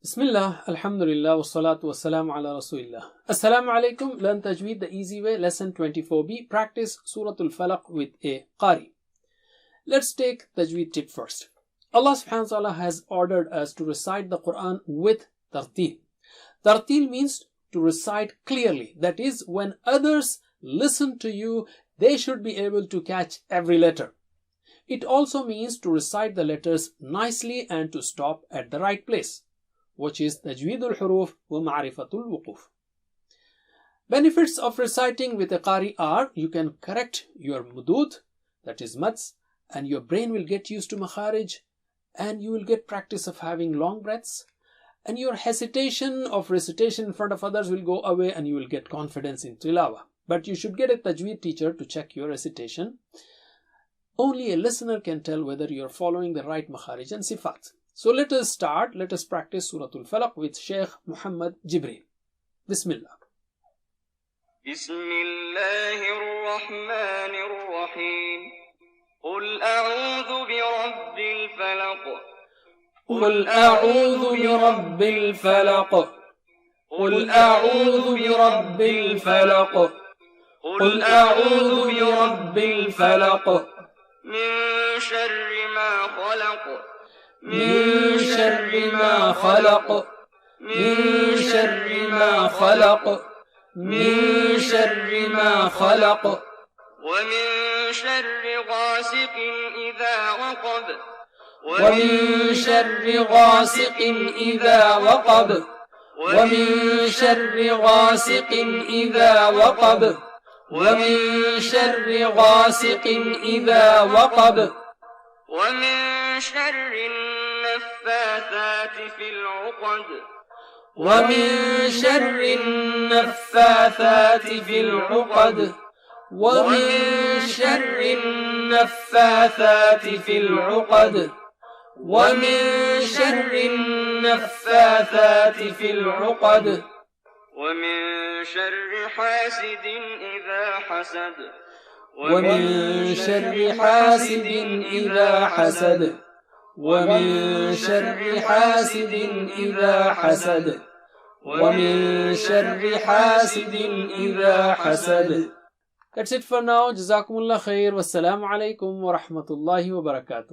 Bismillah, alhamdulillah, wassalatu wassalamu ala rasulillah. Assalamu alaikum, learn Tajweed the easy way, lesson 24b, practice Suratul Falaq with a Qari. Let's take Tajweed tip first. Allah subhanahu wa ta'ala has ordered us to recite the Quran with tartil. Tartil means to recite clearly. That is, when others listen to you, they should be able to catch every letter. It also means to recite the letters nicely and to stop at the right place, which is Tajweedul Huruf wa Ma'rifatul Wuquf. Benefits of reciting with a Qari are you can correct your mudud, that is mads, and your brain will get used to makharij, and you will get practice of having long breaths, and your hesitation of recitation in front of others will go away and you will get confidence in tilawa. But you should get a Tajweed teacher to check your recitation. Only a listener can tell whether you are following the right makharij and sifat. So let us start. Let us practice Suratul Falaq with Sheikh Muhammad Jibreel. Bismillah. Bismillahirrahmanirrahim. Qul a'udhu bi rabbil falaq. Qul a'udhu bi rabbil falaq. Qul a'udhu bi rabbil falaq. Qul a'udhu bi rabbil falaq. Min sharri ma khalaq. من شر ما خلق من شر ما خلق من شر ما خلق ومن شر غاسق إذا وقب ومن شر غاسق إذا وقب ومن شر غاسق إذا وقب ومن شر غاسق إذا وقب ومن شر النفاثات في العقد ومن شر النفاثات في العقد ومن شر النفاثات في العقد ومن شر النفاثات في العقد ومن شر حاسد إذا حسد ومن شر حاسد إذا حسد ومن شر حاسد إذا حسد ومن شر حاسد إذا حسد. That's it for now. Jazakumullah khair. Wassalamu alaikum wa rahmatullahi wa barakatuh.